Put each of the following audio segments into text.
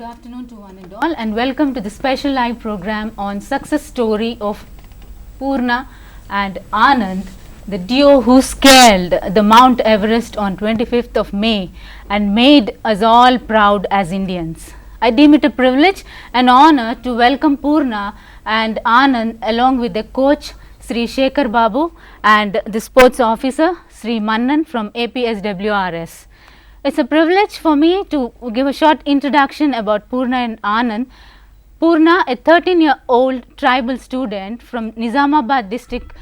afternoon to one and all, and welcome to the special live program on success story of Poorna and Anand, the duo who scaled the Mount Everest on 25th of May and made us all proud as Indians. I deem it a privilege and honor to welcome Poorna and Anand along with their coach Sri Shekhar Babu and the sports officer Sri Mannan from APSWRS. It's a privilege for me to give a short introduction about Poorna and Anand. Poorna, a 13-year-old tribal student from Nizamabad district,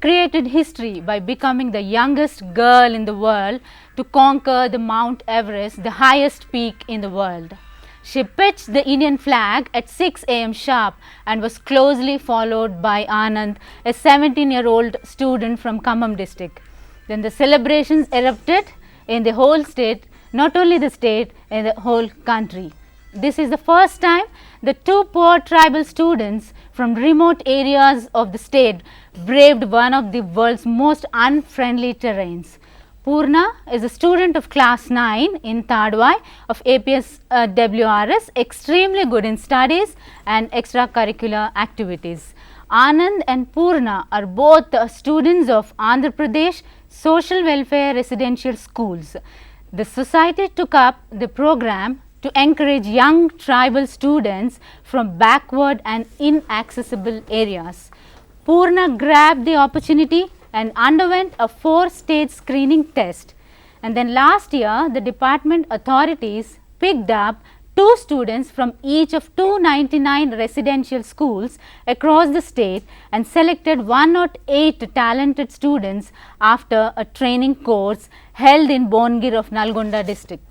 created history by becoming the youngest girl in the world to conquer the Mount Everest, the highest peak in the world. She pitched the Indian flag at 6 a.m. sharp and was closely followed by Anand, a 17-year-old student from Khammam district. Then the celebrations erupted in the whole state, not only the state, in the whole country. This is the first time the two poor tribal students from remote areas of the state braved one of the world's most unfriendly terrains. Poorna is a student of class 9 in Tadwai of APSWRS, extremely good in studies and extracurricular activities. Anand and Poorna are both students of Andhra Pradesh Social Welfare Residential Schools. The society took up the program to encourage young tribal students from backward and inaccessible areas. Poorna grabbed the opportunity and underwent a 4-stage screening test. And then last year, the department authorities picked up 2 students from each of 299 residential schools across the state and selected 108 talented students after a training course held in Bongir of Nalgonda district.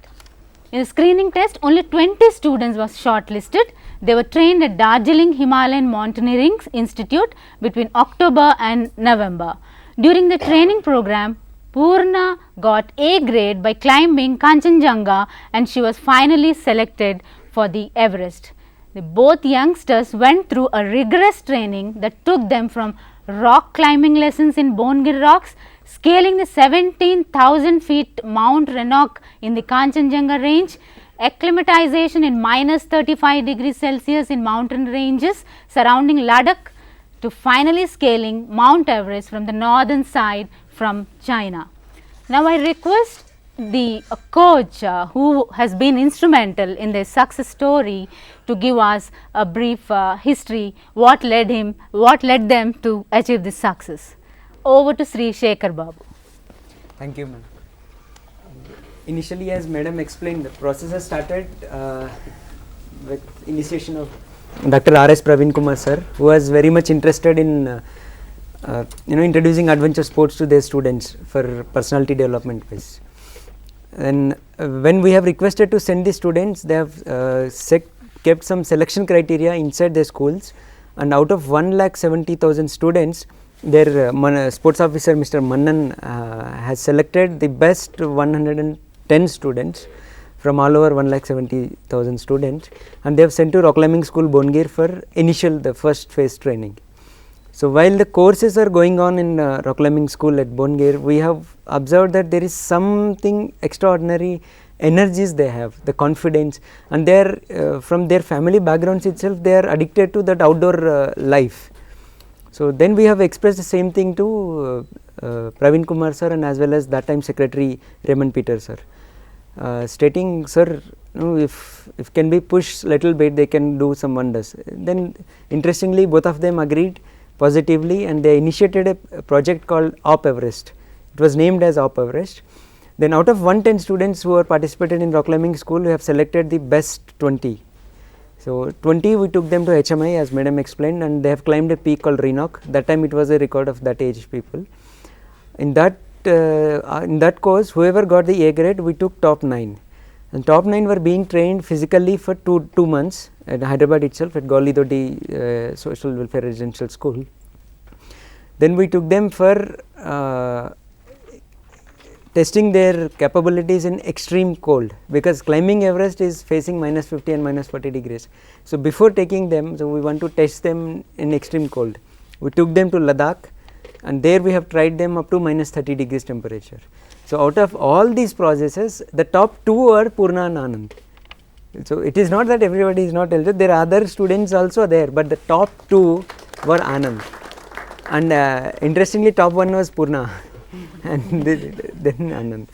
In the screening test, only 20 students were shortlisted. They were trained at Darjeeling Himalayan Mountaineering Institute between October and November. During the training program, Poorna got A grade by climbing Kanchenjunga and she was finally selected for the Everest. Both youngsters went through a rigorous training that took them from rock climbing lessons in Bongir Rocks, scaling the 17,000 feet Mount Renok in the Kanchenjunga range, acclimatization in minus 35 degrees Celsius in mountain ranges surrounding Ladakh, to finally scaling Mount Everest from the northern side from China. Now I request the coach who has been instrumental in their success story to give us a brief history, what led them to achieve this success. Over to Sri Shekhar Babu. Thank you, ma'am. Initially, as madam explained, the process has started with initiation of Dr. R.S. Praveen Kumar sir, who was very much interested in introducing adventure sports to their students for personality development wise. And when we have requested to send the students, they have kept some selection criteria inside their schools, and out of 1,70,000 students, their sports officer Mr. Mannan has selected the best 110 students from all over 1,70,000 students, and they have sent to rock climbing school Bongir for the first phase training. So while the courses are going on in rock climbing school at Bongir, we have observed that there is something extraordinary energies they have, the confidence, and they are from their family backgrounds itself, they are addicted to that outdoor life. So then we have expressed the same thing to Praveen Kumar sir and as well as that time secretary Raymond Peter sir, stating, sir, if can be pushed little bit, they can do some wonders. Then interestingly, both of them agreed positively and they initiated a project called Op Everest. It was named as Op Everest. Then out of 110 students who are participated in rock climbing school, we have selected the best 20. So 20 we took them to HMI as madam explained, and they have climbed a peak called Renok. That time it was a record of that age people. In that course, whoever got the A grade, we took top 9. And top 9 were being trained physically for 2 months at Hyderabad itself at Gauli Doddi Social Welfare Residential School. Then we took them for testing their capabilities in extreme cold, because climbing Everest is facing minus 50 and minus 40 degrees. So before taking them, so we want to test them in extreme cold. We took them to Ladakh, and there we have tried them up to minus 30 degrees temperature. So out of all these processes, the top 2 are Poorna and Anand. So it is not that everybody is not eligible. There are other students also there, but the top two were Anand, and interestingly, top one was Purna, and then Anand,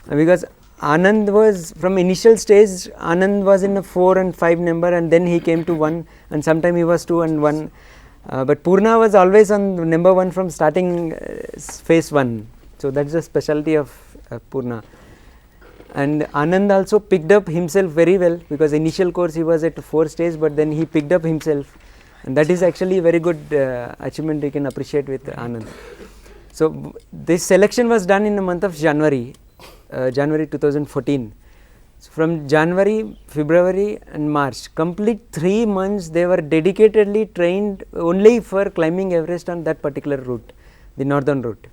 because Anand was from initial stage. Anand was in a 4 and 5 number, and then he came to 1, and sometime he was 2 and 1. But Purna was always on number 1 from starting phase 1. So that's the specialty of Purna. And Anand also picked up himself very well, because initial course he was at 4 stage, but then he picked up himself, and that is actually very good achievement you can appreciate with Anand. So this selection was done in the month of January 2014. So from January, February and March, complete 3 months they were dedicatedly trained only for climbing Everest on that particular route, the northern route.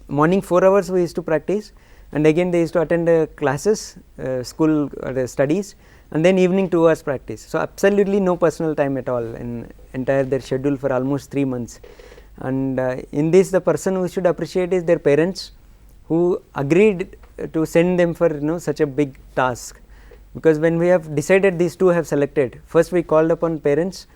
Morning 4 hours we used to practice, and again they used to attend classes, school studies, and then evening 2 hours practice. So absolutely no personal time at all in entire their schedule for almost 3 months. And in this, the person who should appreciate is their parents, who agreed to send them for such a big task. Because when we have decided these two have selected, first we called upon parents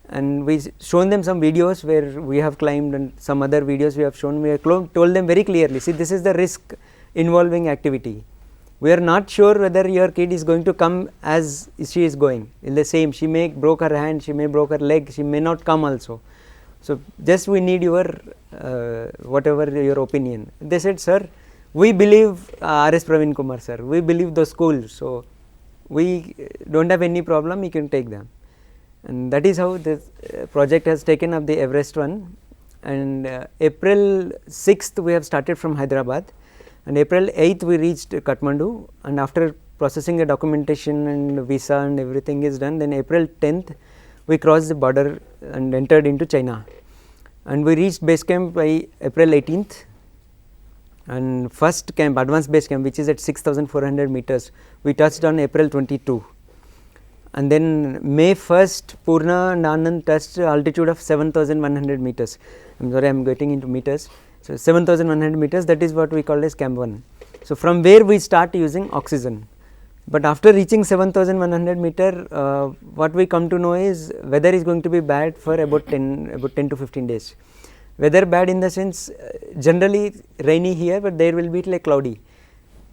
and we shown them some videos where we have climbed, and some other videos we have shown. We have told them very clearly, see, this is the risk involving activity. We are not sure whether your kid is going to come as she is going in the same. She may broke her hand, she may broke her leg, she may not come also. So just we need your whatever your opinion. They said, sir, we believe R.S. Praveen Kumar sir, we believe the school, so we don't have any problem, you can take them. And that is how this project has taken up the Everest one. And April 6th we have started from Hyderabad, and April 8th we reached Kathmandu, and after processing the documentation and visa and everything is done, then April 10th we crossed the border and entered into China, and we reached base camp by April 18th. And first camp, advanced base camp, which is at 6,400 meters, we touched on April 22. And then May 1st, Purna and Anand touched altitude of 7,100 meters. I am sorry, I am getting into meters. So 7,100 meters, that is what we call as camp 1. So from where we start using oxygen. But after reaching 7,100 meter, what we come to know is weather is going to be bad for about 10 to 15 days. Weather bad in the sense, generally rainy here, but there will be like cloudy.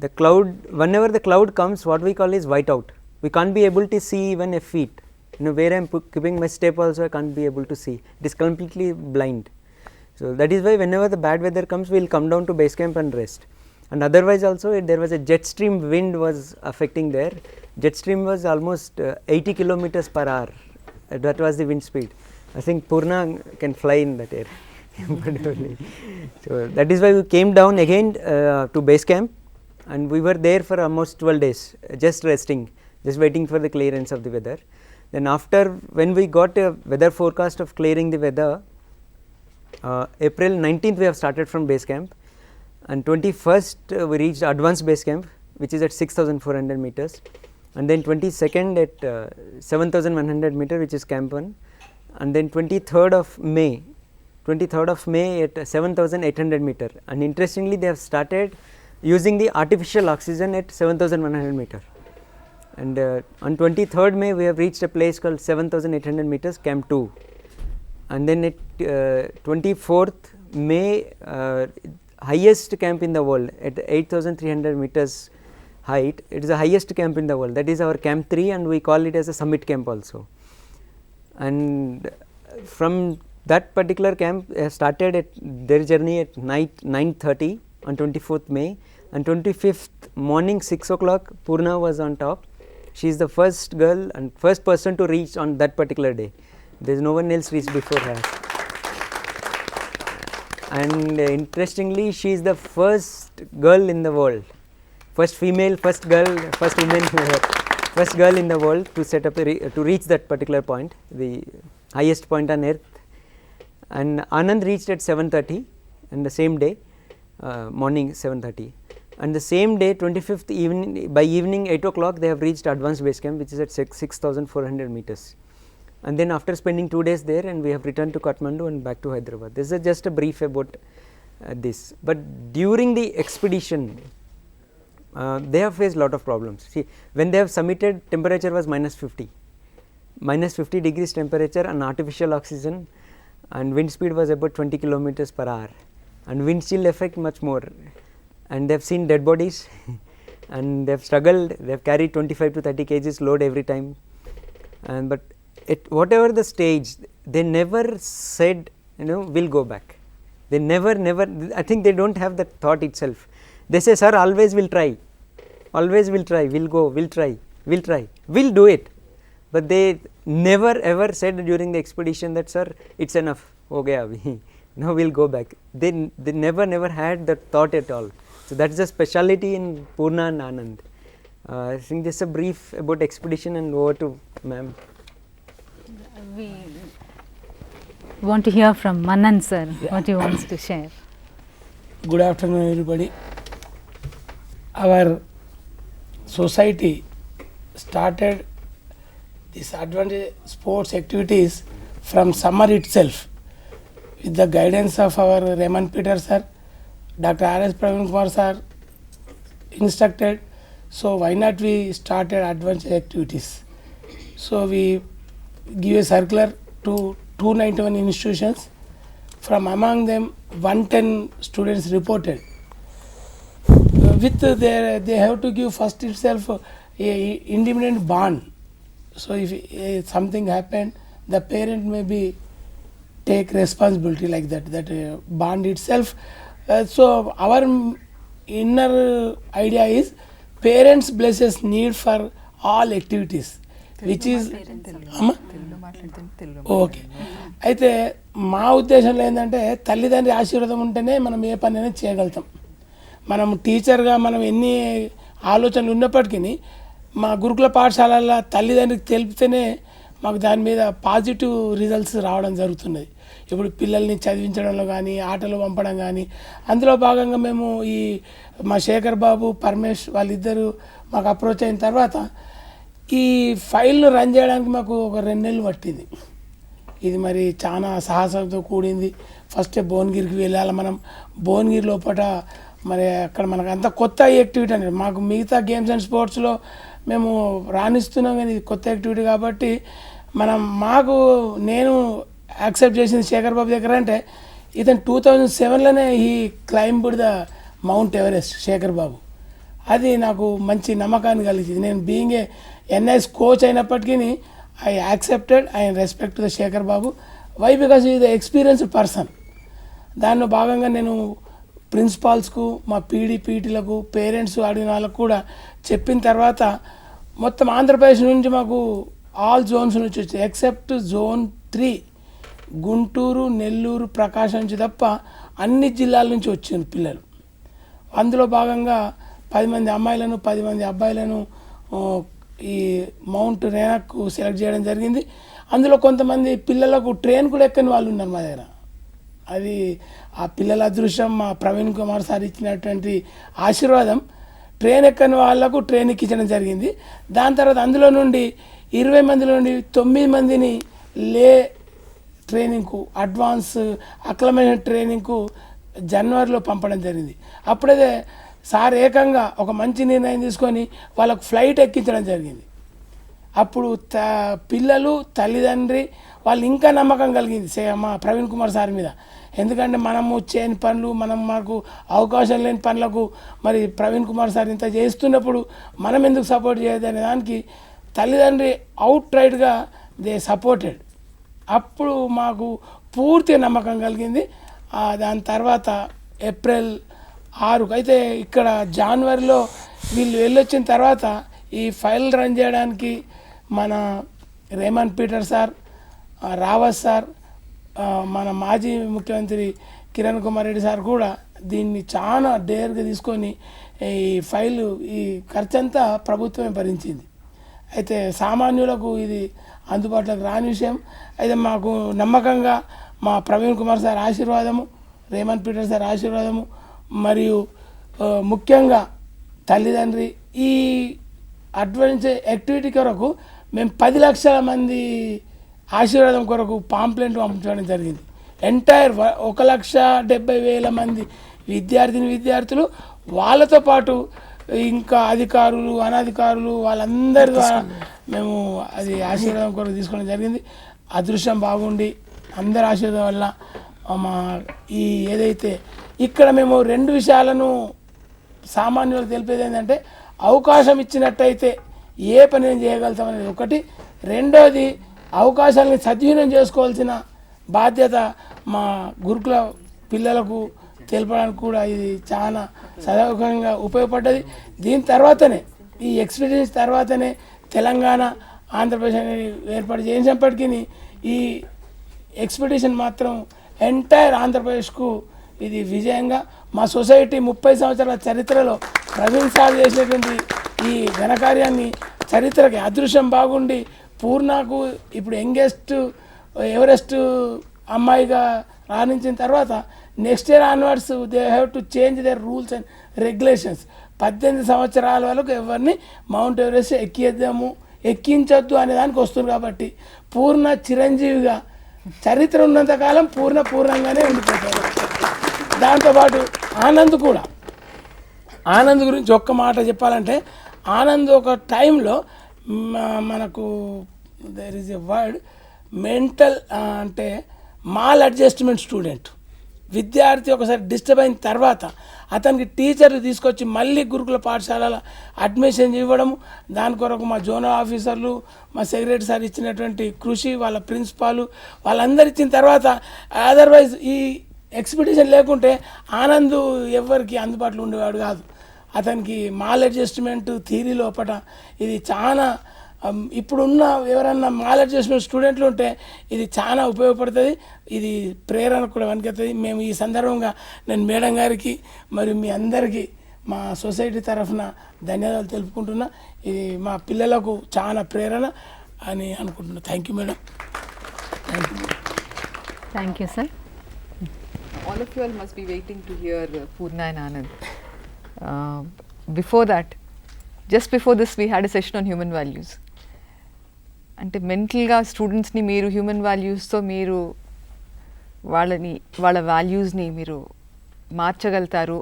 The cloud, whenever the cloud comes, what we call is whiteout. We can't be able to see even a feet. Where I am keeping my step also, I can't be able to see. It is completely blind. So that is why whenever the bad weather comes, we will come down to base camp and rest. And otherwise also, there was a jet stream wind was affecting there. Jet stream was almost 80 kilometers per hour. That was the wind speed. I think Purna can fly in that air. So that is why we came down again to base camp, and we were there for almost 12 days, just resting, just waiting for the clearance of the weather. Then after, when we got a weather forecast of clearing the weather, April 19th we have started from base camp, and 21st we reached advanced base camp, which is at 6,400 meters, and then 22nd at 7,100 meter, which is camp 1, and then 23rd of May at 7,800 meter. And interestingly, they have started using the artificial oxygen at 7,100 meter. And on 23rd May we have reached a place called 7,800 meters, camp 2. And then at 24th May, highest camp in the world at 8,300 meters height, it is the highest camp in the world. That is our camp 3, and we call it as a summit camp also. And from that particular camp started at their journey at night 9:30 on 24th May, and 25th morning 6 o'clock Purna was on top. She is the first girl and first person to reach on that particular day. There is no one else reached before her. And interestingly, she is the first girl in the world, first female, first girl, first woman, first girl in the world to set up to reach that particular point, the highest point on earth. And Anand reached at 7:30 and the same day, morning 7:30, and the same day 25th evening, by evening 8 o'clock they have reached advanced base camp, which is at 6,400 meters. And then after spending 2 days there, and we have returned to Kathmandu and back to Hyderabad. This is just a brief about this. But during the expedition, they have faced lot of problems. See, when they have submitted, temperature was -50 degrees temperature and artificial oxygen, and wind speed was about 20 kilometers per hour, and wind chill effect much more, and they have seen dead bodies and they have struggled. They have carried 25 to 30 kgs load every time, and but at whatever the stage, they never said, we'll go back. They never, I think they don't have that thought itself. They say, sir, always will try, we'll go, we'll try, we'll do it. But they never ever said during the expedition that, sir, it's enough, ho gaya abhi, now we'll go back. They never had that thought at all. So that's the speciality in Poorna and Anand. I think this is a brief about expedition, and over to ma'am. We want to hear from Manan sir, what he wants to share. Good afternoon, everybody. Our society started these advanced sports activities from summer itself with the guidance of our Raymond Peter sir, Dr. R.S. Praveen Kumar sir instructed. So why not we started advanced activities? So we give a circular to 291 institutions. From among them, 110 students reported. With they have to give first itself a independent bond. So if something happened, the parent may be take responsibility like that bond itself. So our inner idea is parents blesses need for all activities, which is okay. అయితే మా ఉద్దేశంలో ఏంటంటే తల్లిదండ్రి ఆశీర్వాదం ఉంటేనే మనం ఏ పని అయినా చేయగలుగుతాం. మనం టీచర్గా మనం ఎన్ని ఆలోచనలు ఉన్నప్పటికీ మా గురుకుల పాఠశాలల్లో తల్లిదండ్రికి తెలిపితేనే మాకు దాని మీద పాజిటివ్ రిజల్ట్స్ రావడం జరుగుతున్నది. ఇప్పుడు పిల్లల్ని చదివించడంలో కానీ, ఆటలు పంపడం కానీ, అందులో భాగంగా మేము ఈ మా శేఖర్ బాబు, పరమేష్ వాళ్ళిద్దరూ మాకు అప్రోచ్ అయిన తర్వాత ఈ ఫైల్ను రన్ చేయడానికి మాకు ఒక 2 నెలలు పట్టింది. ఇది మరి చాలా సాహసంతో కూడింది. ఫస్ట్ భువనగిరికి వెళ్ళాలి మనం. భువనగిరి లోపల మరి అక్కడ మనకు అంత కొత్త యాక్టివిటీ అనేది, మాకు మిగతా గేమ్స్ అండ్ స్పోర్ట్స్లో మేము రాణిస్తున్నాం, కానీ ఇది కొత్త యాక్టివిటీ కాబట్టి నేను యాక్సెప్ట్ చేసింది శేఖర్ బాబు దగ్గర. అంటే ఇతను 2007లోనే he climbed the Mount Everest Shekhar Babu. అది నాకు మంచి నమ్మకాన్ని కలిగింది. నేను బీయింగ్ ఏ ఎన్ఐఎస్ కోచ్ అయినప్పటికీ I accepted, I respect the Shekhar Babu. Why? Because is the experienced person. దానిలో భాగంగా నేను ప్రిన్సిపాల్స్కు, మా పీటీలకు, పేరెంట్స్ అడిగిన వాళ్ళకు కూడా చెప్పిన తర్వాత మొత్తం ఆంధ్రప్రదేశ్ నుంచి మాకు ఆల్ జోన్స్ నుంచి వచ్చాయి, ఎక్సెప్ట్ జోన్ 3 గుంటూరు, నెల్లూరు, ప్రకాశం నుంచి తప్ప అన్ని జిల్లాల నుంచి వచ్చింది పిల్లలు. అందులో భాగంగా 10 మంది అమ్మాయిలను, 10 మంది అబ్బాయిలను ఈ మౌంట్ రేనాకు సెలెక్ట్ చేయడం జరిగింది. అందులో కొంతమంది పిల్లలకు ట్రైన్ కూడా ఎక్కని వాళ్ళు ఉన్నారు మా దగ్గర. అది ఆ పిల్లల అదృష్టం, మా ప్రవీణ్ కుమార్ సార్ ఇచ్చినటువంటి ఆశీర్వాదం. ట్రైన్ ఎక్కని వాళ్లకు ట్రైన్ ఎక్కించడం జరిగింది. దాని తర్వాత అందులో నుండి 20 మందిలో నుండి 9 మందిని లే ట్రైనింగ్కు, అడ్వాన్స్ అక్లమేషన్ ట్రైనింగ్కు జనవరిలో పంపడం జరిగింది. అప్పుడే సార్ ఏకంగా ఒక మంచి నిర్ణయం తీసుకొని వాళ్ళకు ఫ్లైట్ ఎక్కించడం జరిగింది. అప్పుడు పిల్లలు, తల్లిదండ్రి వాళ్ళు ఇంకా నమ్మకం కలిగింది మా ప్రవీణ్ కుమార్ సార్ మీద. ఎందుకంటే మనము చేయని పనులు, మాకు అవకాశం లేని పనులకు మరి ప్రవీణ్ కుమార్ సార్ ఇంత చేస్తున్నప్పుడు మనం ఎందుకు సపోర్ట్ చేయదు అనే దానికి తల్లిదండ్రి అవుట్ రైట్గా దే సపోర్టెడ్. అప్పుడు మాకు పూర్తిగా నమ్మకం కలిగింది. దాని తర్వాత ఏప్రిల్ 6 అయితే ఇక్కడ జనవరిలో వీళ్ళు వెళ్ళొచ్చిన తర్వాత ఈ ఫైల్ రన్ చేయడానికి మన Raymond Peter sir, Rawat sir, మన మాజీ ముఖ్యమంత్రి కిరణ్ కుమార్ రెడ్డి సార్ కూడా దీన్ని చాలా డేర్గా తీసుకొని ఈ ఫైలు, ఈ ఖర్చంతా ప్రభుత్వమే భరించింది. అయితే సామాన్యులకు ఇది అందుబాటులోకి రాని విషయం. అయితే మాకు నమ్మకంగా మా ప్రవీణ్ కుమార్ సార్ ఆశీర్వాదము, రేమండ్ పీటర్ సార్ ఆశీర్వాదము, మరియు ముఖ్యంగా తల్లిదండ్రి ఈ అడ్వెంచర్ యాక్టివిటీ కొరకు మేము 10 లక్షల మంది ఆశీర్వాదం కొరకు పాంప్లెంట్ పంపించడం జరిగింది. ఎంటైర్ 1,70,000 మంది విద్యార్థులు, వాళ్ళతో పాటు ఇంకా అధికారులు అనధికారులు వాళ్ళందరి ద్వారా మేము అది ఆశీర్వాదం కొరకు తీసుకోవడం జరిగింది. అదృష్టం బాగుండి అందరి ఆశీర్వాదం వల్ల మా ఈ ఏదైతే ఇక్కడ మేము 2 విషయాలను సామాన్యులకు తెలిపేది ఏంటంటే, అవకాశం ఇచ్చినట్టయితే ఏ పని చేయగలుగుతాం అనేది ఒకటి. రెండోది, అవకాశాలని సద్వినియోగం చేసుకోవాల్సిన బాధ్యత మా గురుకుల పిల్లలకు తెలపడానికి కూడా ఇది చాలా సదౌకర్యంగా ఉపయోగపడ్డది. దీని తర్వాతనే ఈ ఎక్స్పీరియన్స్ తర్వాతనే తెలంగాణ ఆంధ్రప్రదేశ్ అనేది ఏర్పాటు చేసినప్పటికీ ఈ ఎక్స్పెడిషన్ మాత్రం ఎంటైర్ ఆంధ్రప్రదేశ్కు ఇది విజయంగా మా సొసైటీ 30 సంవత్సరాల చరిత్రలో ప్రవీణ్ సార్ చేసినటువంటి ఈ ఘనకార్యాన్ని చరిత్రకి అదృశ్యం బాగుండి పూర్ణకు ఇప్పుడు యంగెస్ట్ ఎవరెస్ట్ అమ్మాయిగా రాణించిన తర్వాత next year onwards they have to change their rules and regulations. 18 సంవత్సరాల వరకు ఎవరిని మౌంట్ ఎవరెస్ట్ ఎక్కించొద్దు అనే దానికి వస్తుంది. కాబట్టి పూర్ణ చిరంజీవిగా చరిత్ర ఉన్నంతకాలం పూర్ణంగానే ఉండిపోతారు. దాంతోపాటు ఆనంద్ కూడా, ఆనంద్ గురించి ఒక్క మాట చెప్పాలంటే, ఆనంద్ ఒక టైంలో మనకు there is a word mental అంటే మాల్ అడ్జస్ట్మెంట్ స్టూడెంట్. విద్యార్థి ఒకసారి డిస్టర్బ్ అయిన తర్వాత అతనికి టీచర్లు తీసుకొచ్చి మళ్ళీ గురుకుల పాఠశాలలో అడ్మిషన్ ఇవ్వడము, దాని కొరకు మా జోనల్ ఆఫీసర్లు, మా సెక్రటరీ సార్ ఇచ్చినటువంటి కృషి, వాళ్ళ ప్రిన్సిపాలు వాళ్ళందరూ ఇచ్చిన తర్వాత, అదర్వైజ్ ఈ ఎక్స్పెడిషన్ లేకుంటే ఆనంద్ ఎవరికి అందుబాటులో ఉండేవాడు కాదు. అతనికి మాల్ అడ్జస్ట్మెంట్ థియరీ లోపల ఇది చాలా ఇప్పుడున్న ఎవరన్నా మాల్ అడ్జస్ట్మెంట్ స్టూడెంట్లు ఉంటే ఇది చాలా ఉపయోగపడుతుంది. ఇది ప్రేరణ కూడా వనికెత్తుంది. మేము ఈ సందర్భంగా నేను మేడం గారికి మరియు మీ అందరికీ మా సొసైటీ తరఫున ధన్యవాదాలు తెలుపుకుంటున్నా. ఇది మా పిల్లలకు చాలా ప్రేరణ అని అనుకుంటున్నా. Thank you madam. Thank you sir. All of you all must be waiting to hear Poorna and Anand. Before that, just before this, we had a session on human values. అంటే మెంటల్గా స్టూడెంట్స్ని మీరు హ్యూమన్ వాల్యూస్తో మీరు వాళ్ళ వాల్యూస్ని మీరు మార్చగలుగుతారు,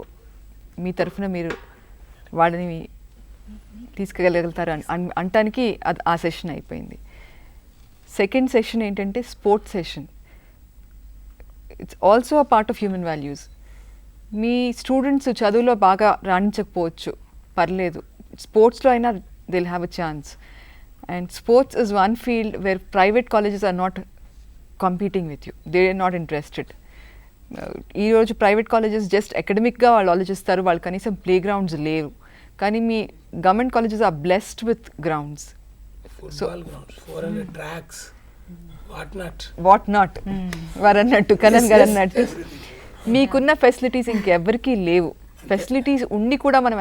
మీ తరఫున మీరు వాళ్ళని తీసుకెళ్ళగలుగుతారు అంటానికి ఆ సెషన్ అయిపోయింది. సెకండ్ సెషన్ ఏంటంటే sports session. It's also a part of human values. మీ స్టూడెంట్స్ చదువులో బాగా రాణించకపోవచ్చు, పర్లేదు, స్పోర్ట్స్లో అయినా they will have a chance. And sports is one field where private colleges are not competing with you, they are not interested. ఈరోజు private colleges just అకాడమిక్గా వాళ్ళు ఆలోచిస్తారు, వాళ్ళు కనీసం ప్లే గ్రౌండ్స్ లేవు. కానీ మీ government colleges are blessed with grounds. So what not వారు అన్నట్టు, కరణ్ గారు అన్నట్టు, మీకున్న ఫెసిలిటీస్ ఇంకెవ్వరికీ లేవు. ఫెసిలిటీస్ ఉండి కూడా మనం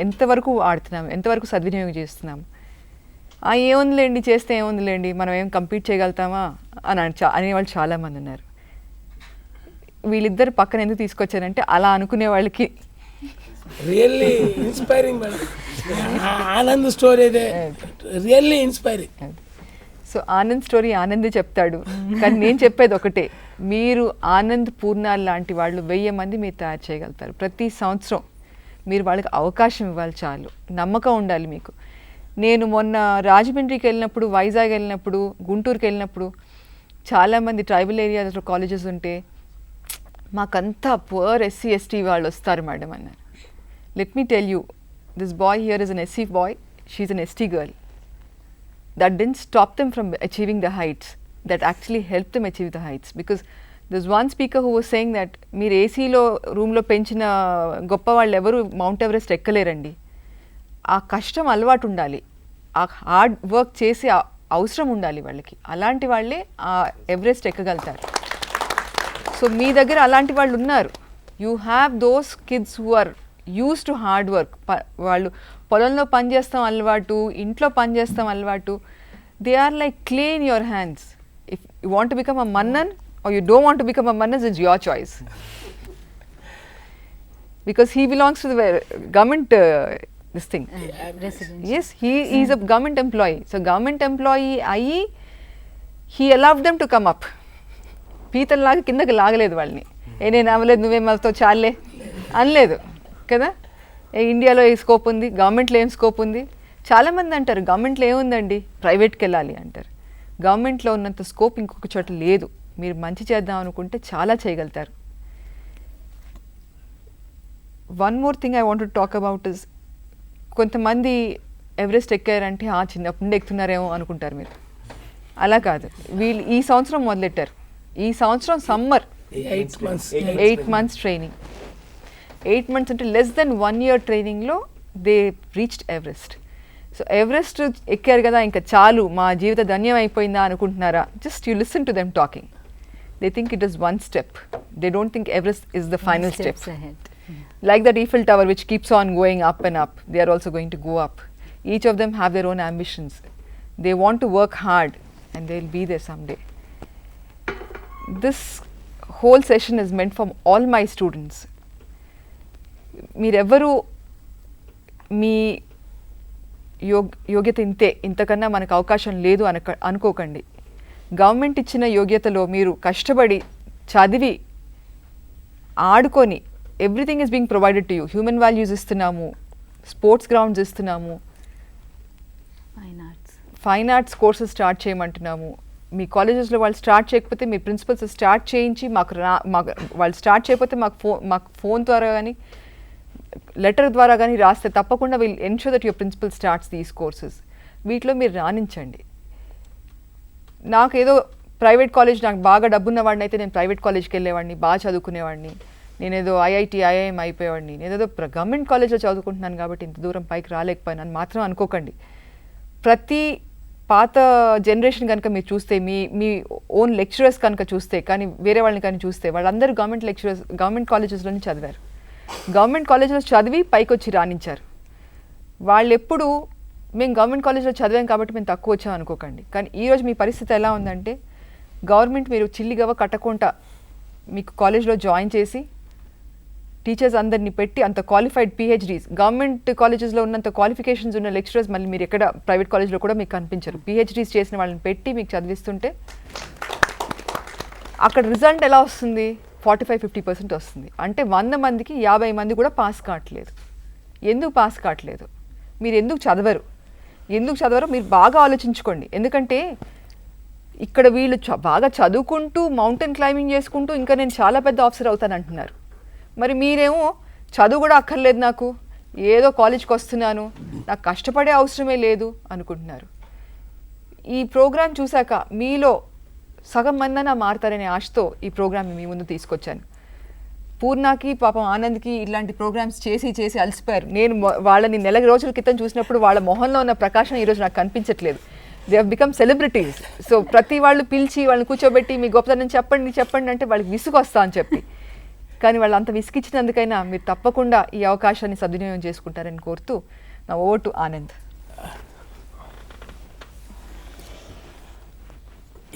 ఎంతవరకు ఆడుతున్నాం, ఎంతవరకు సద్వినియోగం చేస్తున్నాం. ఏముందిలేండి, చేస్తే ఏముందిలేండి, మనం ఏం కంపీట్ చేయగలుగుతామా అనేవాళ్ళు చాలామంది ఉన్నారు. వీళ్ళిద్దరు పక్కన ఎందుకు తీసుకొచ్చారంటే అలా అనుకునే వాళ్ళకి really inspiring madam. Anand story really inspiring. So Anand story ఆనందే చెప్తాడు, కానీ నేను చెప్పేది ఒకటే, మీరు ఆనంద్ పూర్ణ లాంటి వాళ్ళు 1000 మంది మీరు తయారు చేయగలుగుతారు. ప్రతి సంవత్సరం మీరు వాళ్ళకి అవకాశం ఇవ్వాలి, చాలు, నమ్మకం ఉండాలి మీకు. నేను మొన్న రాజమండ్రికి వెళ్ళినప్పుడు, వైజాగ్ వెళ్ళినప్పుడు, గుంటూరుకి వెళ్ళినప్పుడు చాలామంది ట్రైబల్ ఏరియాలో కాలేజెస్ ఉంటే మాకంతా పువర్ SC ST వాళ్ళు వస్తారు మేడం అన్నారు. Let me tell you, this boy here is an SC boy, she an ST girl. That didn't stop them from achieving the heights. That actually helped them achieve the heights. Because there's one speaker who was saying that మీరు ఏసీలో రూమ్లో పెంచిన గొప్ప వాళ్ళు ఎవరు mount Everest ఎక్కలేరండి. ఆ కష్టం అలవాటు ఉండాలి, ఆ హార్డ్ వర్క్ చేసి అవసరం ఉండాలి వాళ్ళకి. అలాంటి వాళ్ళే ఆ ఎవరెస్ట్ ఎక్కగలుగుతారు. సో మీ దగ్గర అలాంటి వాళ్ళు ఉన్నారు. You have those kids who are used to hard work. వాళ్ళు పొలంలో పనిచేస్తాం అలవాటు, ఇంట్లో పనిచేస్తాం అలవాటు. They are like clay in your hands. If you want to become a మన్నన్ or you don't want to become a మన్నన్, it's your choice. Because he belongs to the government this thing. Yes, he is a government employee. So government employee అయ్యి he allowed them to come up. పీతల్లాగా కిందకి లాగలేదు వాళ్ళని. నేను అవ్వలేదు, నువ్వేం అవుతావు చాలే అనలేదు కదా. ఇండియాలో ఏ స్కోప్ ఉంది, గవర్నమెంట్లో ఏం స్కోప్ ఉంది. చాలామంది అంటారు గవర్నమెంట్లో ఏముందండి, ప్రైవేట్కి వెళ్ళాలి అంటారు. గవర్నమెంట్లో ఉన్నంత స్కోప్ ఇంకొక చోట లేదు. మీరు మంచి చేద్దాం అనుకుంటే చాలా చేయగలుగుతారు. One more thing I want to talk about is, కొంతమంది ఎవరెస్ట్ ఎక్కారంటే చిన్నప్పటి నుండి ఎక్కుతున్నారేమో అనుకుంటారు మీరు. అలా కాదు, వీళ్ళు ఈ సంవత్సరం మొదలెట్టారు. ఈ సంవత్సరం సమ్మర్ 8 months ట్రైనింగ్. 8 months అంటే లెస్ దెన్ 1 year ట్రైనింగ్లో they reached Everest. So Everest ఎక్కారు కదా ఇంకా చాలు మా జీవిత ధన్యం అయిపోయిందా అనుకుంటున్నారా? Just you listen to them talking. They think it is one step. They don't think Everest is the final step. Like that Eiffel Tower which keeps on going up and up, they are also going to go up. Each of them have their own ambitions. They want to work hard and they will be there someday. This whole session is meant for all my students. మీరెవ్వరూ మీ యోగ్యత ఇంతే, ఇంతకన్నా మనకు అవకాశం లేదు అనుకోకండి. Government ఇచ్చిన యోగ్యతలో మీరు కష్టపడి చదివి ఆడుకొని everything is being provided to you. Human values ఇస్తున్నాము, స్పోర్ట్స్ గ్రౌండ్స్ ఇస్తున్నాము, ఫైన్ ఆర్ట్స్ కోర్సెస్ స్టార్ట్ చేయమంటున్నాము. మీ కాలేజెస్లో వాళ్ళు స్టార్ట్ చేయకపోతే మీ ప్రిన్సిపల్స్ స్టార్ట్ చేయించి మాకు వాళ్ళు స్టార్ట్ చేయకపోతే మాకు ఫోన్ ద్వారా కానీ లెటర్ ద్వారా కానీ రాస్తే తప్పకుండా will ensure that your principal starts these courses. వీటిలో మీరు రాణించండి. నాకేదో ప్రైవేట్ కాలేజ్, నాకు బాగా డబ్బున్న వాడిని అయితే నేను ప్రైవేట్ కాలేజ్కి వెళ్ళేవాడిని, బాగా చదువుకునేవాడిని, నేనేదో ఐఐటి ఐఐఎం అయిపోయేవాడిని, నేనేదో గవర్నమెంట్ కాలేజ్లో చదువుకుంటున్నాను కాబట్టి ఇంత దూరం పైకి రాలేకపోయాను అని మాత్రం అనుకోకండి. ప్రతి పాత జనరేషన్ కనుక మీరు చూస్తే, మీ ఓన్ లెక్చరర్స్ కనుక చూస్తే, కానీ వేరే వాళ్ళని కానీ చూస్తే, వాళ్ళందరూ గవర్నమెంట్ కాలేజెస్లోనే చదివారు. గవర్నమెంట్ కాలేజ్లో చదివి పైకి వచ్చి రాణించారు. వాళ్ళు ఎప్పుడు మేము గవర్నమెంట్ కాలేజ్లో చదివాం కాబట్టి మేము తక్కువ వచ్చాం అనుకోకండి. కానీ ఈరోజు మీ పరిస్థితి ఎలా ఉందంటే, గవర్నమెంట్ మీరు చిల్లిగవ కట్టకుండా మీకు కాలేజ్లో జాయిన్ చేసి టీచర్స్ అందరినీ పెట్టి అంత క్వాలిఫైడ్ పిహెచ్డీస్, గవర్నమెంట్ కాలేజెస్లో ఉన్నంత క్వాలిఫికేషన్స్ ఉన్న లెక్చరర్స్ మళ్ళీ మీరు ఎక్కడ ప్రైవేట్ కాలేజ్లో కూడా మీకు కనిపించరు. పిహెచ్డీస్ చేసిన వాళ్ళని పెట్టి మీకు చదివిస్తుంటే అక్కడ రిజల్ట్ ఎలా వస్తుంది? 45-50% వస్తుంది. అంటే 100 మందికి 50 మంది కూడా పాస్ కావట్లేదు. ఎందుకు పాస్ కావట్లేదు? మీరు ఎందుకు చదవరో మీరు బాగా ఆలోచించుకోండి. ఎందుకంటే ఇక్కడ వీళ్ళు బాగా చదువుకుంటూ మౌంటైన్ క్లైంబింగ్ చేసుకుంటూ ఇంకా నేను చాలా పెద్ద ఆఫీసర్ అవుతాను అంటున్నారు. మరి మీరేమో చదువు కూడా అక్కర్లేదు, నాకు ఏదో కాలేజ్కి వస్తున్నాను, నాకు కష్టపడే అవసరమే లేదు అనుకుంటున్నారు. ఈ ప్రోగ్రాం చూశాక మీలో సగం మందన మారుతారనే ఆశతో ఈ ప్రోగ్రామ్ మీ ముందు తీసుకొచ్చాను. పూర్ణకి పాపం ఆనంద్కి ఇలాంటి ప్రోగ్రామ్స్ చేసి అలసిపోయారు. నేను వాళ్ళని నెల రోజుల క్రితం చూసినప్పుడు వాళ్ళ మొహంలో ఉన్న ప్రకాశం ఈరోజు నాకు కనిపించట్లేదు. They have become celebrities. So ప్రతి వాళ్ళు పిలిచి వాళ్ళని కూర్చోబెట్టి మీ గొప్పతనం చెప్పండి అంటే వాళ్ళకి విసుగు వస్తా అని చెప్పి, కానీ వాళ్ళు అంత విసిగిచ్చినందుకైనా మీరు తప్పకుండా ఈ అవకాశాన్ని సద్వినియోగం చేసుకుంటారని కోరుతూ నా ఓవర్ టు ఆనంద్.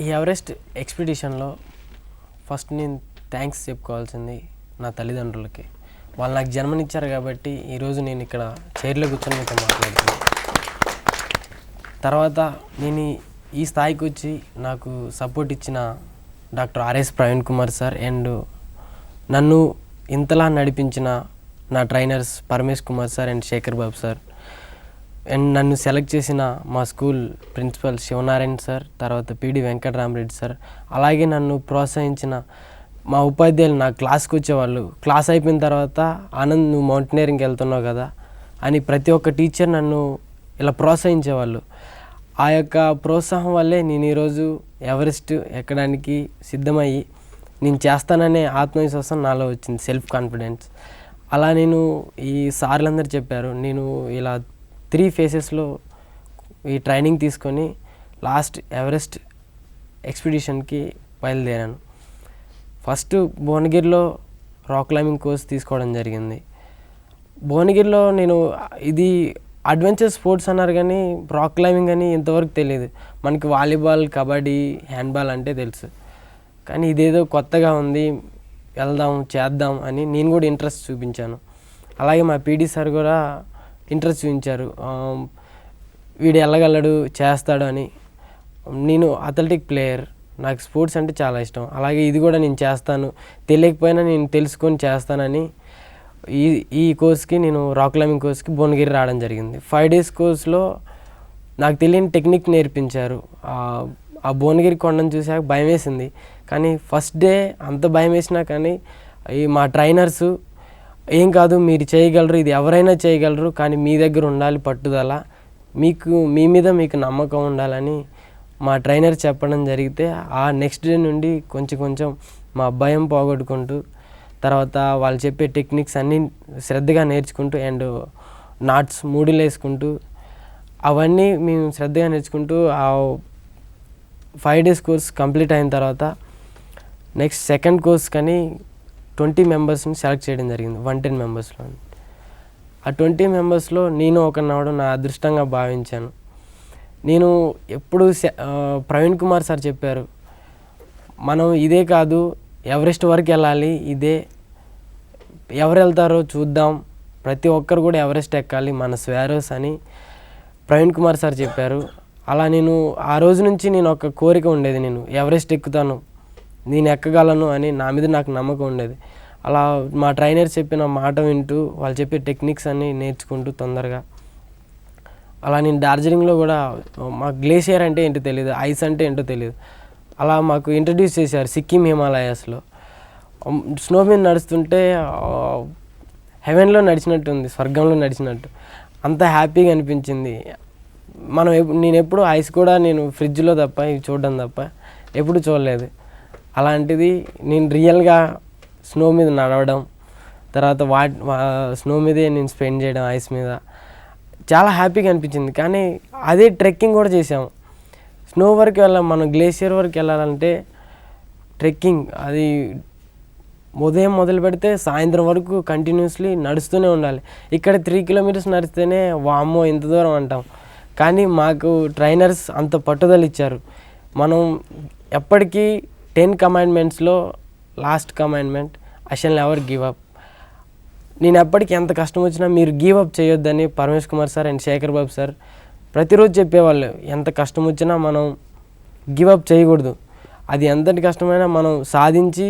ఈ ఎవరెస్ట్ ఎక్స్పిడిషన్లో ఫస్ట్ నేను థ్యాంక్స్ చెప్పుకోవాల్సింది నా తల్లిదండ్రులకి. వాళ్ళు నాకు జన్మనిచ్చారు కాబట్టి ఈరోజు నేను ఇక్కడ చైర్లో కూర్చొని మీతో మాట్లాడుతున్నాను. తర్వాత నేను ఈ స్థాయికి వచ్చి నాకు సపోర్ట్ ఇచ్చిన doctor RS Praveen Kumar sir and నన్ను ఇంతలా నడిపించిన నా trainers Paramesh Kumar sir and Shekhar Babu sir and నన్ను సెలెక్ట్ చేసిన మా స్కూల్ ప్రిన్సిపల్ శివనారాయణ సార్, తర్వాత పిడి వెంకటరామరెడ్డి సార్, అలాగే నన్ను ప్రోత్సహించిన మా ఉపాధ్యాయులు నా క్లాస్కి వచ్చేవాళ్ళు. క్లాస్ అయిపోయిన తర్వాత ఆనంద్ నువ్వు మౌంటైనరింగ్కి వెళ్తున్నావు కదా అని ప్రతి ఒక్క టీచర్ నన్ను ఇలా ప్రోత్సహించేవాళ్ళు. ఆ యొక్క ప్రోత్సాహం వల్లే నేను ఈరోజు ఎవరెస్ట్ ఎక్కడానికి సిద్ధమయ్యి నేను చేస్తాననే ఆత్మవిశ్వాసం నాలో వచ్చింది, సెల్ఫ్ కాన్ఫిడెన్స్. అలా నేను ఈ సార్లందరూ చెప్పారు, నేను ఇలా 3 phases ఈ ట్రైనింగ్ తీసుకొని లాస్ట్ ఎవరెస్ట్ ఎక్స్పిడిషన్కి బయలుదేరాను. ఫస్ట్ భువనగిరిలో రాక్ క్లైంబింగ్ కోర్స్ తీసుకోవడం జరిగింది. భువనగిరిలో నేను ఇది అడ్వెంచర్ స్పోర్ట్స్ అన్నారు కానీ రాక్ క్లైంబింగ్ అని ఇంతవరకు తెలియదు. మనకి వాలీబాల్, కబడ్డీ, హ్యాండ్బాల్ అంటే తెలుసు, కానీ ఇదేదో కొత్తగా ఉంది, వెళ్దాం చేద్దాం అని నేను కూడా ఇంట్రెస్ట్ చూపించాను. అలాగే మా పీడీ సార్ కూడా ఇంట్రెస్ట్ చూపించారు, వీడు వెళ్ళగలడు చేస్తాడు అని. నేను అథ్లెటిక్ ప్లేయర్, నాకు స్పోర్ట్స్ అంటే చాలా ఇష్టం. అలాగే ఇది కూడా నేను చేస్తాను, తెలియకపోయినా నేను తెలుసుకొని చేస్తానని ఈ ఈ కోర్స్కి నేను రాక్ క్లైంబింగ్ కోర్స్కి భువనగిరి రావడం జరిగింది. 5 days కోర్స్లో నాకు తెలియని టెక్నిక్ నేర్పించారు. ఆ భువనగిరి కొండను చూసాక భయం వేసింది, కానీ ఫస్ట్ డే అంత భయం వేసినా కానీ మా ట్రైనర్సు ఏం కాదు మీరు చేయగలరు, ఇది ఎవరైనా చేయగలరు, కానీ మీ దగ్గర ఉండాలి పట్టుదల, మీ మీద మీకు నమ్మకం ఉండాలని మా ట్రైనర్ చెప్పడం జరిగితే ఆ నెక్స్ట్ డే నుండి కొంచెం మా భయం పోగొట్టుకుంటూ తర్వాత వాళ్ళు చెప్పే టెక్నిక్స్ అన్నీ శ్రద్ధగా నేర్చుకుంటూ అండ్ నాట్స్ మూడీలు వేసుకుంటూ అవన్నీ మేము శ్రద్ధగా నేర్చుకుంటూ ఆ 5 days కోర్స్ కంప్లీట్ అయిన తర్వాత నెక్స్ట్ సెకండ్ కోర్స్ కానీ 20 మెంబర్స్ని సెలెక్ట్ చేయడం జరిగింది 110 మెంబర్స్లో. ఆ 20 మెంబర్స్లో నేను ఒకరిని అవడం నా అదృష్టంగా భావించాను. నేను ఎప్పుడు ప్రవీణ్ కుమార్ సార్ చెప్పారు, మనం ఇదే కాదు ఎవరెస్ట్ వరకు వెళ్ళాలి, ఇదే ఎవరు వెళ్తారో చూద్దాం, ప్రతి ఒక్కరు కూడా ఎవరెస్ట్ ఎక్కాలి మన స్వారోస్ అని ప్రవీణ్ కుమార్ సార్ చెప్పారు. అలా నేను ఆ రోజు నుంచి నేను ఒక కోరిక ఉండేది, నేను ఎవరెస్ట్ ఎక్కుతాను, నేను ఎక్కగలను అని నా మీద నాకు నమ్మకం ఉండేది. అలా మా ట్రైనర్ చెప్పిన మాట వింటూ వాళ్ళు చెప్పే టెక్నిక్స్ అన్నీ నేర్చుకుంటూ తొందరగా అలా నేను డార్జిలింగ్లో కూడా మాకు గ్లేషియర్ అంటే ఏంటో తెలియదు, ఐస్ అంటే ఏంటో తెలియదు, అలా మాకు ఇంట్రడ్యూస్ చేశారు సిక్కిం హిమాలయాస్లో. స్నో మీద నడుస్తుంటే హెవెన్లో నడిచినట్టు ఉంది, స్వర్గంలో నడిచినట్టు, అంత హ్యాపీగా అనిపించింది. నేను ఎప్పుడు ఐస్ కూడా నేను ఫ్రిడ్జ్లో తప్ప ఇవి చూడడం తప్ప ఎప్పుడు చూడలేదు. అలాంటిది నేను రియల్గా స్నో మీద నడవడం, తర్వాత స్నో మీదే నేను స్పెండ్ చేయడం ఐస్ మీద చాలా హ్యాపీగా అనిపించింది. కానీ అదే ట్రెక్కింగ్ కూడా చేసాము. స్నో వరకు మనం గ్లేషియర్ వరకు వెళ్ళాలంటే ట్రెక్కింగ్ అది ఉదయం మొదలు పెడితే సాయంత్రం వరకు కంటిన్యూస్లీ నడుస్తూనే ఉండాలి. ఇక్కడ 3 kilometers నడిస్తేనే వామ్మో ఇంత దూరం అంటాం, కానీ మాకు ట్రైనర్స్ అంత పట్టుదల ఇచ్చారు. మనం ఎప్పటికీ 10 commandmentsలో last commandment I shall never give up. నేను ఎప్పటికీ ఎంత కష్టం వచ్చినా మీరు గివ్ అప్ చేయొద్దని Paramesh Kumar sir and Shekhar Babu sir ప్రతిరోజు చెప్పేవాళ్ళు. ఎంత కష్టం వచ్చినా మనం గివ్ అప్ చేయకూడదు, అది ఎంతటి కష్టమైనా మనం సాధించి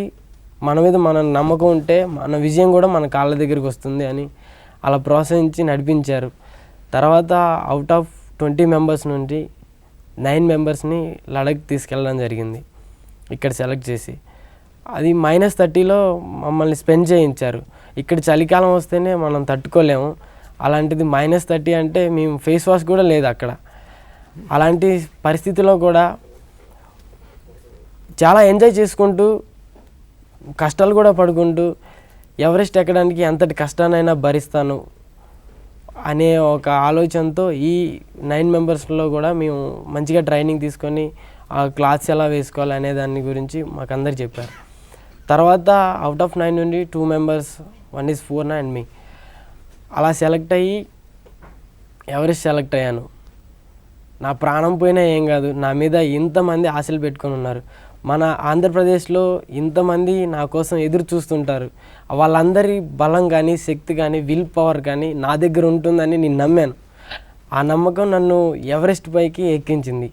మన మీద మన నమ్మకం ఉంటే మన విజయం కూడా మన కాళ్ళ దగ్గరికి వస్తుంది అని అలా ప్రోత్సహించి నడిపించారు. తర్వాత అవుట్ ఆఫ్ 20 members నుండి 9 members-ని లడఖ్ తీసుకెళ్ళడం జరిగింది ఇక్కడ సెలెక్ట్ చేసి. అది -30లో మమ్మల్ని స్పెండ్ చేయించారు. ఇక్కడ చలికాలం వస్తేనే మనం తట్టుకోలేము, అలాంటిది -30 అంటే మేము ఫేస్ వాష్ కూడా లేదు అక్కడ. అలాంటి పరిస్థితిలో కూడా చాలా ఎంజాయ్ చేసుకుంటూ కష్టాలు కూడా పడుకుంటూ ఎవరెస్ట్ ఎక్కడానికి ఎంతటి కష్టానైనా భరిస్తాను అనే ఒక ఆలోచనతో ఈ 9 membersలో కూడా మేము మంచిగా ట్రైనింగ్ తీసుకొని ఆ క్లాత్స్ ఎలా వేసుకోవాలి అనే దాని గురించి మాకు అందరు చెప్పారు. తర్వాత అవుట్ ఆఫ్ 9 నుండి 2 members, 1 is Poorna and me, అలా సెలెక్ట్ అయ్యి ఎవరెస్ట్ సెలెక్ట్ అయ్యాను. నా ప్రాణం పోయినా ఏం కాదు, నా మీద ఇంతమంది ఆశలు పెట్టుకొని ఉన్నారు. మన ఆంధ్రప్రదేశ్లో ఇంతమంది నా కోసం ఎదురు చూస్తుంటారు. వాళ్ళందరి బలం కానీ శక్తి కానీ విల్ పవర్ కానీ నా దగ్గర ఉంటుందని నేను నమ్మాను. ఆ నమ్మకం నన్ను ఎవరెస్ట్ పైకి ఎక్కించింది.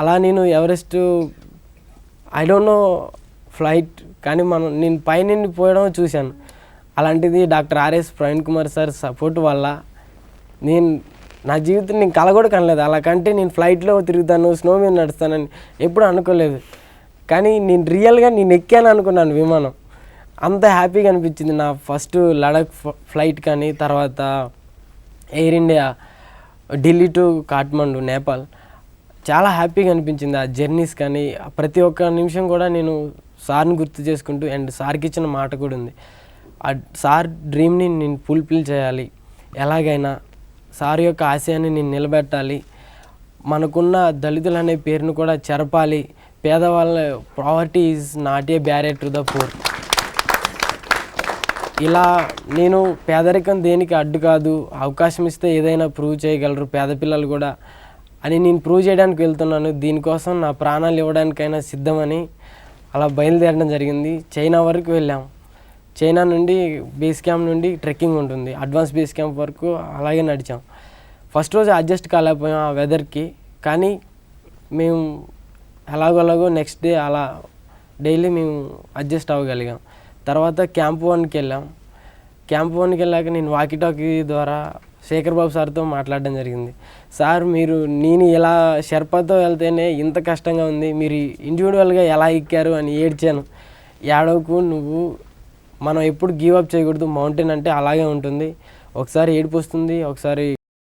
అలా నేను Everest I don't know flight, కానీ నేను పైనుండి పోయడం చూశాను. అలాంటిది doctor RS Praveen Kumar sir support వల్ల నా జీవితం నేను కల కూడా కనలేదు. అలా కంటే నేను ఫ్లైట్లో తిరుగుతాను, స్నో మీద నడుస్తానని ఎప్పుడు అనుకోలేదు. కానీ నేను రియల్గా నేను ఎక్కాను అనుకున్నాను విమానం. అంత హ్యాపీగా అనిపించింది నా ఫస్ట్ లడఖ్ ఫ్లైట్ కానీ, తర్వాత air India Delhi to Kathmandu Nepal, చాలా హ్యాపీగా అనిపించింది ఆ జర్నీస్ కానీ. ప్రతి ఒక్క నిమిషం కూడా నేను సార్ని గుర్తు చేసుకుంటూ అండ్ సార్కి ఇచ్చిన మాట కూడా ఉంది, ఆ సార్ డ్రీమ్ని నేను ఫుల్ఫిల్ చేయాలి, ఎలాగైనా సార్ యొక్క ఆశయాన్ని నేను నిలబెట్టాలి, మనకున్న దళితులు అనే పేరును కూడా చెరపాలి, పేదవాళ్ళ poverty is not a barrier to the poor. ఇలా నేను పేదరికం దేనికి అడ్డు కాదు, అవకాశం ఇస్తే ఏదైనా ప్రూవ్ చేయగలరు పేద పిల్లలు కూడా అని నేను ప్రూవ్ చేయడానికి వెళ్తున్నాను. దీనికోసం నా ప్రాణాలు ఇవ్వడానికైనా సిద్ధమని అలా బయలుదేరడం జరిగింది. చైనా వరకు వెళ్ళాం. చైనా నుండి బేస్ క్యాంప్ నుండి ట్రెక్కింగ్ ఉంటుంది, అడ్వాన్స్ బేస్ క్యాంప్ వరకు అలాగే నడిచాం. ఫస్ట్ రోజు అడ్జస్ట్ కాలేకపోయాం ఆ వెదర్కి, కానీ మేము ఎలాగోలాగో నెక్స్ట్ డే అలా డైలీ మేము అడ్జస్ట్ అవ్వగలిగాం. తర్వాత క్యాంప్ 1కి వెళ్ళాం. క్యాంప్ 1కి వెళ్ళాక నేను వాకీ టాకీ ద్వారా శేఖర్ బాబు సార్తో మాట్లాడడం జరిగింది. సార్ మీరు నేను ఇలా షెర్పాతో వెళ్తేనే ఇంత కష్టంగా ఉంది, మీరు ఇండివిజువల్గా ఎలా ఎక్కారు అని ఏడ్చాను. ఏడవకు, నువ్వు మనం ఎప్పుడు గివ్ అప్ చేయకూడదు, మౌంటైన్ అంటే అలాగే ఉంటుంది, ఒకసారి ఏడుపు వస్తుంది, ఒకసారి